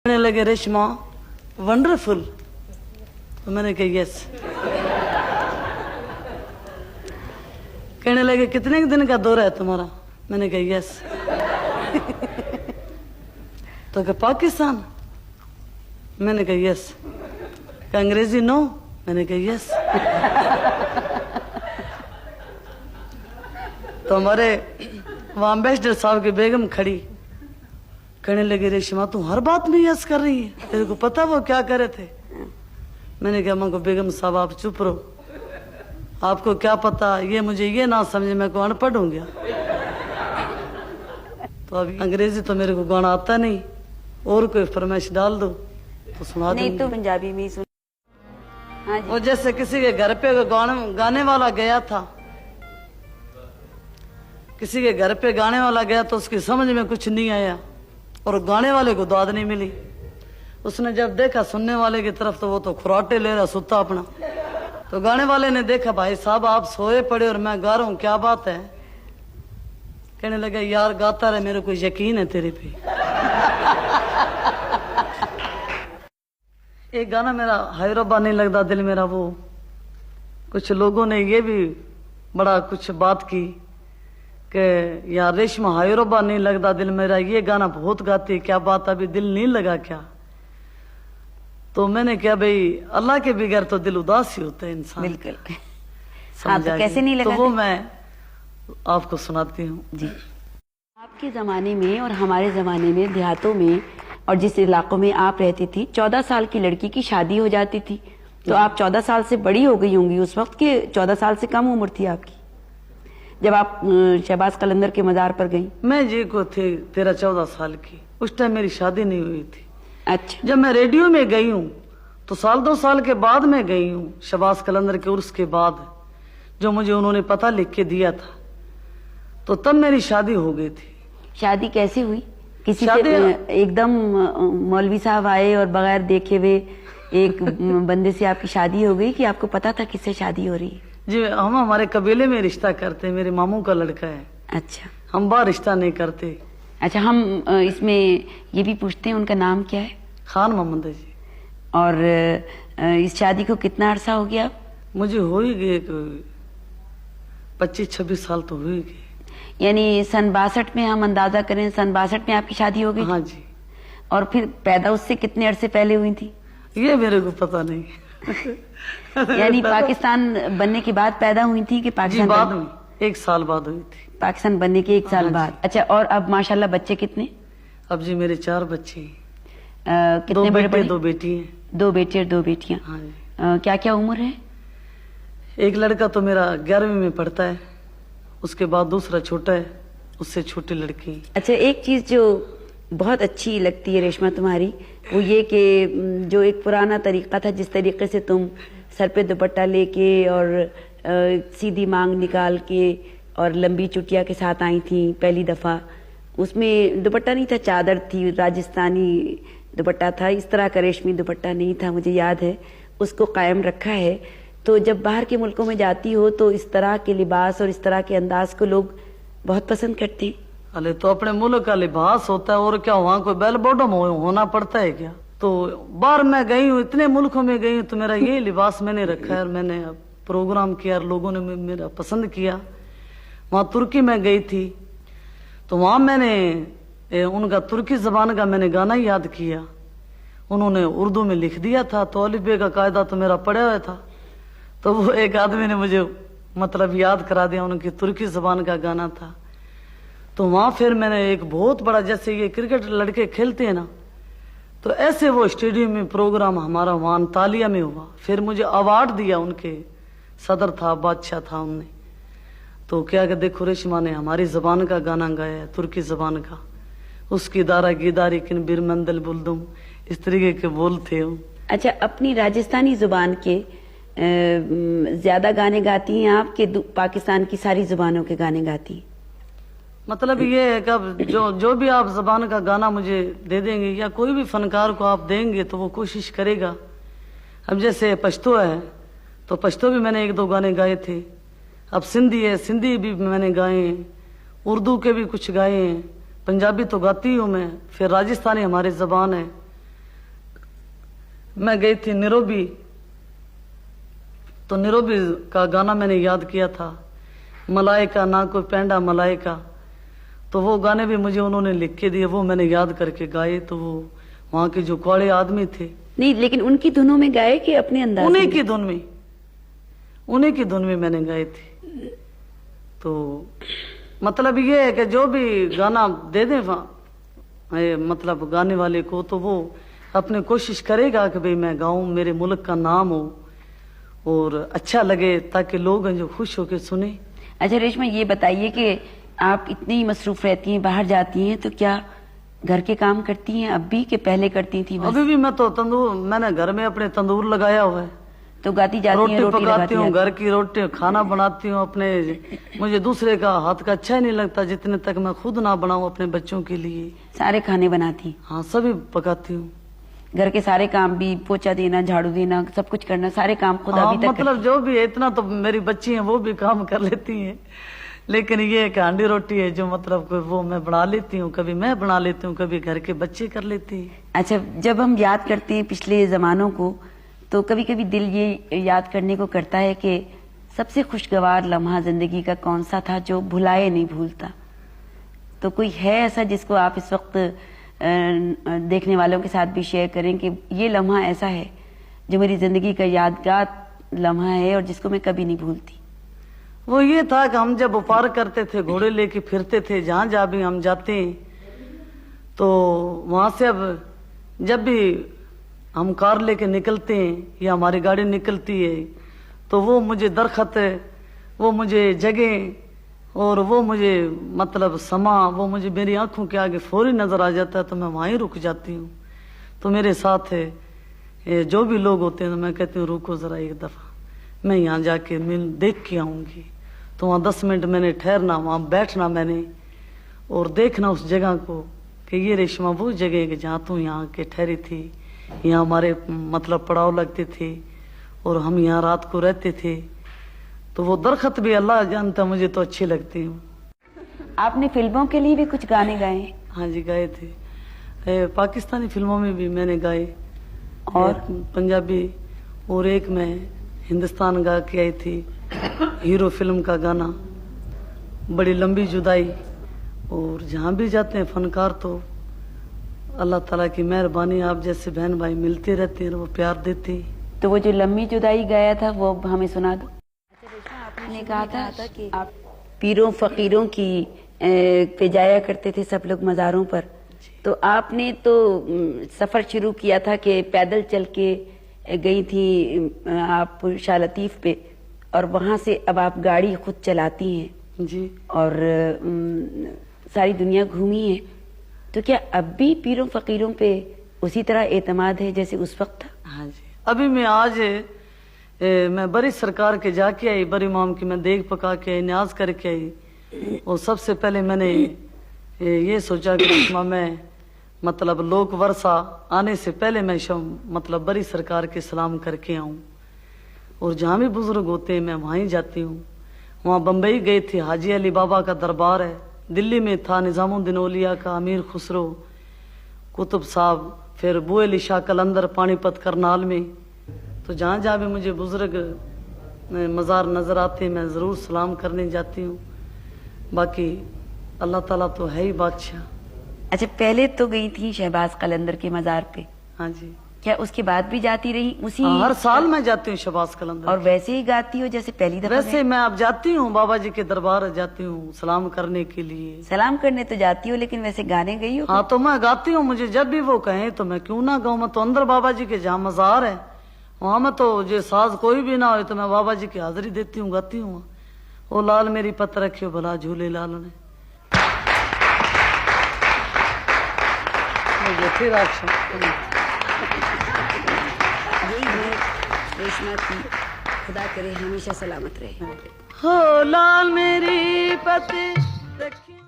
कहने लगे रेशमा वंडरफुल, तो मैंने कहा यस। कहने लगे कितने दिन का दौरा है तुम्हारा, मैंने कहा यस। तो कहा पाकिस्तान, मैंने कहा यस। कहा अंग्रेजी नो, मैंने कहा यस। तो हमारे वहां एम्बेसडर साहब की बेगम खड़ी, कहने लगे रेशमा तू हर बात में यस कर रही है, तेरे को पता वो क्या करे थे। मैंने कहा मको बेगम साहब आप चुप रहो, आपको क्या पता, ये मुझे ये ना समझे मैं को अनपढ़ हूं गया। तो अभी अंग्रेजी तो मेरे को गाना आता नहीं, और कोई फरमाइश डाल दो तो सुना नहीं तो पंजाबी में ही सुन। हाँ जी। वो जैसे किसी के घर पे गाने वाला गया था, किसी के घर पे गाने वाला गया तो उसकी समझ में कुछ नहीं आया और गाने वाले को दाद नहीं मिली। उसने जब देखा सुनने वाले की तरफ तो वो तो खुराटे ले रहा सुता अपना। तो गाने वाले ने देखा भाई साहब आप सोए पड़े और मैं गा रहा हूं, क्या बात है। कहने लगा यार गाता रहे, मेरे को यकीन है तेरे पे। एक गाना मेरा हाय रब्बा नहीं लगता दिल मेरा, वो कुछ लोगों ने ये भी बड़ा कुछ बात की कि यार रेशमा हाय रब्बा नहीं लगता दिल मेरा, ये गाना बहुत गाती है, क्या बात अभी दिल नहीं लगा क्या। तो मैंने क्या भाई अल्लाह के बगैर तो दिल उदास ही होता है इंसान। बिल्कुल। हाँ तो कैसे नहीं लगा, तो वो मैं आपको सुनाती हूँ जी। आपके जमाने में और हमारे जमाने में देहातों में और जिस इलाकों में आप रहती थी, 14 साल की लड़की की शादी हो जाती थी। तो आप 14 साल से बड़ी हो गई होंगी उस वक्त, के 14 साल से कम उम्र थी आपकी जब आप शहबाज कलंदर के मजार पर गई। मैं जी को थे 13-14 साल की, उस टाइम मेरी शादी नहीं हुई थी। अच्छा। जब मैं रेडियो में गई हूँ तो 1-2 साल के बाद में गई हूँ, शहबाज कलंदर के उर्स के बाद, जो मुझे उन्होंने पता लिख के दिया था, तो तब मेरी शादी हो गई थी। शादी कैसे हुई? किसी से एकदम मौलवी साहब आए और बगैर देखे हुए एक बंदे से आपकी शादी हो गई, कि आपको पता था किससे शादी हो रही है? जी हम हमारे कबीले में रिश्ता करते हैं, मेरे मामू का लड़का है। अच्छा। हम बाहर रिश्ता नहीं करते। अच्छा, हम इसमें ये भी पूछते हैं उनका नाम क्या है? खान मोहम्मद है जी। और इस शादी को कितना अरसा हो गया? मुझे हो ही गए 25-26 साल तो हुई गए। यानी सन 62 में हम अंदाजा करें, सन 62 में आपकी शादी हो गई? हाँ जी। और फिर पैदा उससे कितने अरसे पहले हुई थी? ये मेरे को पता नहीं। यानी पाकिस्तान बनने के बाद पैदा हुई थी कि पाकिस्तान बाद में 1 साल बाद हुई थी? पाकिस्तान बनने के 1 साल बाद। अच्छा, और अब माशाल्लाह बच्चे कितने? अब जी मेरे 4 बच्चे हैं। कितने बड़े बड़े? 2 बेटी हैं। 2 बेटे और 2 बेटियां। हाँ जी। क्या क्या उम्र है? एक लड़का तो मेरा 11वीं में पढ़ता है, उसके बाद दूसरा छोटा है, उससे छोटी लड़की। अच्छा, एक चीज जो बहुत अच्छी लगती है रेशमा तुम्हारी, वो ये कि जो एक पुराना तरीका था, जिस तरीके से तुम सर पे दुपट्टा लेके और सीधी मांग निकाल के और लंबी चुटिया के साथ आई थी पहली दफा, उसमें दुपट्टा नहीं था, चादर थी, राजस्थानी दुपट्टा था, इस तरह का रेशमी दुपट्टा नहीं था, मुझे याद है। उसको कायम रखा है। तो जब बाहर के मुल्कों में जाती हो तो इस तरह के लिबास और इस तरह के अंदाज को लोग बहुत पसंद करते हैं। अरे तो अपने मुल्क का लिबास होता है, और क्या वहाँ कोई बेल बॉटम होना पड़ता है क्या। तो बाहर मैं गई हूँ, इतने मुल्कों में गई हूँ, तो मेरा ये लिबास मैंने रखा है और मैंने प्रोग्राम किया और लोगों ने मेरा पसंद किया। वहाँ तुर्की में गई थी तो वहाँ मैंने उनका तुर्की जबान का मैंने गाना याद किया, उन्होंने उर्दू में लिख दिया था, तो अलिफ का कायदा तो मेरा पढ़ा हुआ था। तो वो एक आदमी ने मुझे मतलब याद करा दिया, उनकी तुर्की जबान का गाना था। तो वहाँ फिर मैंने एक बहुत बड़ा, जैसे ये क्रिकेट लड़के खेलते हैं ना, तो ऐसे वो स्टेडियम में प्रोग्राम हमारा वहाँ अंतालिया में हुआ। फिर मुझे अवार्ड दिया, उनके सदर था, बादशाह था, उनने तो क्या कि देखो रेशमा ने हमारी जबान का गाना गाया है, तुर्की जबान का, उसकी दारा गिदारी किन बिर मंदल बुलदुम, इस तरीके के बोल थे वो। अच्छा, अपनी राजस्थानी जुबान के ज्यादा गाने गाती हैं आप कि पाकिस्तान की सारी जुबानों के गाने गाती हैं? मतलब ये है कि जो भी आप जबान का गाना मुझे दे देंगे या कोई भी फनकार को आप देंगे तो वो कोशिश करेगा। अब जैसे पश्तो है तो पश्तो भी मैंने 1-2 गाने गाए थे। अब सिंधी है, सिंधी भी मैंने गाए हैं, उर्दू के भी कुछ गाए हैं, पंजाबी तो गाती हूँ मैं, फिर राजस्थानी हमारी जबान है, मैं गई थी निरोबी, तो निरोबी का गाना मैंने याद किया था, मलाइका ना कोई पैंडा मलाइका। तो वो गाने भी मुझे उन्होंने लिख के दिए, वो मैंने याद करके गाए। तो वो वहाँ के जो कौड़े आदमी थे, नहीं, लेकिन उनकी धुनों में गाए कि अपने अंदाज उन्हीं में? की धुन में, उन्हीं की धुन में मैंने गाए थे। तो मतलब ये है कि जो भी गाना दे दे मतलब गाने वाले को, तो वो अपने कोशिश करेगा कि भाई मैं गाऊं, मेरे मुल्क का नाम हो और अच्छा लगे, ताकि लोग हैं जो खुश होकर सुने। अच्छा रेशमा, ये बताइए कि आप इतनी मसरूफ रहती हैं, बाहर जाती हैं, तो क्या घर के काम करती हैं अब भी कि पहले करती थी बस? अभी भी मैं तो तंदूर, मैंने घर में अपने तंदूर लगाया हुआ है, तो गाती जाती हैं, रोटी पकाती लगाती हूँ, जाती घर की रोटी खाना बनाती हूँ अपने। मुझे दूसरे का हाथ का अच्छा ही नहीं लगता जितने तक मैं खुद ना बनाऊं अपने बच्चों के लिए। हैं? सारे खाने बनाती हैं? हाँ, सभी पकाती हूँ। घर के सारे काम भी, पोछा देना, झाड़ू देना, सब कुछ करना, सारे काम खुद हाँ, अभी तक मतलब जो भी है, इतना तो मेरी बच्ची हैं वो भी काम कर लेती हैं। लेकिन ये कि हांडी रोटी है जो मतलब वो मैं बना लेती हूँ, कभी मैं बना लेती हूँ, कभी घर के बच्चे कर लेते हैं। अच्छा, जब हम याद करते हैं पिछले जमानों को, तो कभी कभी दिल ये याद करने को करता है कि सबसे खुशगवार लम्हा जिंदगी का कौन सा था जो भुलाए नहीं भूलता। तो कोई है ऐसा जिसको आप इस वक्त देखने वालों के साथ भी शेयर करें कि ये लम्हा ऐसा है जो मेरी जिंदगी का यादगार लम्हा है और जिसको मैं कभी नहीं भूलती? वो ये था कि हम जब व्यापार करते थे, घोड़े लेके फिरते थे, जहां जहां भी हम जाते हैं, तो वहां से अब जब भी हम कार लेके निकलते हैं या हमारी गाड़ी निकलती है, तो वो मुझे दरखत, वो मुझे जगह और वो मुझे मतलब समा, वो मुझे मेरी आंखों के आगे फौरी नजर आ जाता है, तो मैं वहीं रुक जाती हूँ। तो मेरे साथ है जो भी लोग होते हैं, तो मैं कहती हूँ रुको जरा एक दफा, मैं यहाँ जाके मिल देख के आऊंगी। तो वहाँ 10 मिनट मैंने ठहरना, वहाँ बैठना मैंने और देखना उस जगह को कि ये रेशमा वो जगह है कि जहाँ तू यहाँ के ठहरी थी, यहाँ हमारे मतलब पड़ाव लगते थे और हम यहाँ रात को रहते थे। तो वो दरखत भी अल्लाह जानता मुझे तो अच्छी लगती हूँ। आपने फिल्मों के लिए भी कुछ गाने गाए हैं? हाँ जी, गाए थे। पाकिस्तानी फिल्मों में भी मैंने गाए और पंजाबी, और एक मैं हिंदुस्तान गा के आई थी, हीरो फिल्म का गाना बड़ी लंबी जुदाई। और जहाँ भी जाते हैं फनकार तो अल्लाह ताला की मेहरबानी, आप जैसे बहन भाई मिलते रहते हैं, वो प्यार देते हैं। तो वो जो लंबी जुदाई गाया था वो हमें सुना दो। आपने कहा था कि आप पीरों फकीरों की पे जाया करते थे सब लोग मज़ारों पर, तो आपने तो सफ़र शुरू किया था कि पैदल चल के गई थी आप शाह लतीफ पे, और वहाँ से अब आप गाड़ी खुद चलाती हैं जी, और सारी दुनिया घूमी है। तो क्या अब भी पीरों फकीरों पे उसी तरह एतमाद है जैसे उस वक्त था? हाँ जी, अभी मैं आज मैं बड़ी सरकार के जाके आई, बड़ी इमाम की मैं देख पका के आई, न्याज करके आई। और सबसे पहले मैंने ये सोचा कि मैं मतलब लोक वर्षा आने से पहले मैं मतलब बड़ी सरकार के सलाम करके आऊं। और जहाँ भी बुजुर्ग होते हैं मैं वहीं जाती हूँ। वहाँ बम्बई गए थे, हाजी अली बाबा का दरबार है। दिल्ली में था निजामुद्दीन औलिया का अमीर खुसरो, कुतुब साहब, फिर बू अली शाह कलंदर पानीपत करनाल में। तो जहाँ जहाँ भी मुझे बुजुर्ग मज़ार नज़र आते हैं मैं ज़रूर सलाम करने जाती हूँ। बाकी अल्लाह ताला तो है ही बादशाह। अच्छा, पहले तो गई थी शहबाज कलंदर के मज़ार पे? हाँ जी। क्या उसके बाद भी जाती रही उसी? हर साल मैं जाती हूँ शहबाज कलंदर। और वैसे ही गाती हो जैसे पहली दफा? वैसे मैं अब जाती हूँ बाबा जी के दरबार जाती हूँ सलाम करने के लिए। सलाम करने तो जाती हो, लेकिन वैसे गाने गई हो? हाँ, तो मैं गाती हूँ, मुझे जब भी वो कहें तो मैं क्यों ना गाऊँ। मैं तो अंदर बाबा जी के जहाँ मज़ार है वहाँ में तो जो साज कोई भी ना हो तो मैं बाबा जी की हाजिरी देती हूँ, गाती हूँ। ओ लाल मेरी पत रखियो भला झूले लाल ने। रेशमा की खुदा करे हमेशा सलामत रहे। हो लाल मेरी पत रखियो।